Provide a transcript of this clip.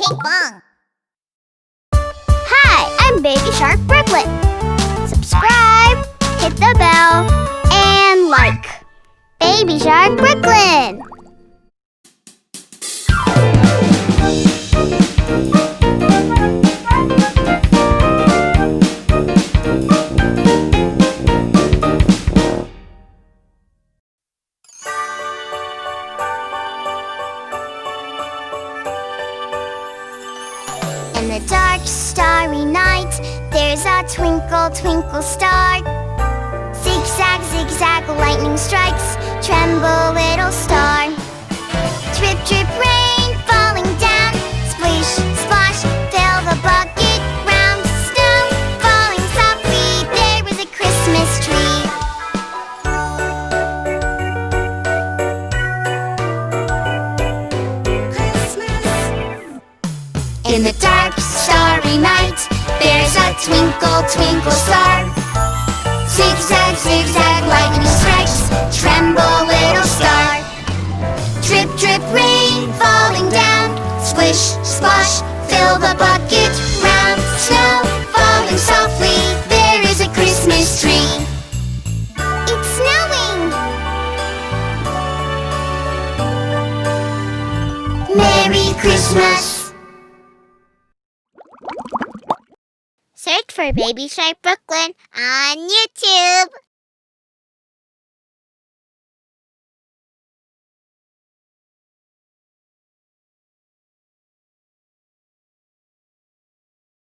Pinkfong. Hi, I'm Baby Shark Brooklyn. Subscribe, hit the bell, and like. Baby Shark Brooklyn. In the dark, starry night, there's a twinkle, twinkle star. Zig-zag, zig-zag, lightning strikes. Tremble, little star. Drip, drip, rain falling down. Splish, splosh, fill the bucket round. Snow falling softly, there was a Christmas tree. In the dark, starry night, there's a twinkle, twinkle star. Zig-zag, zig-zag, lightning strikes. Tremble, little star. Drip, drip, rain falling down. Splish, splosh, fill the bucket round. Snow falling softly, there is a Christmas tree. It's snowing! Merry Christmas! Search for Baby Shark Brooklyn on YouTube.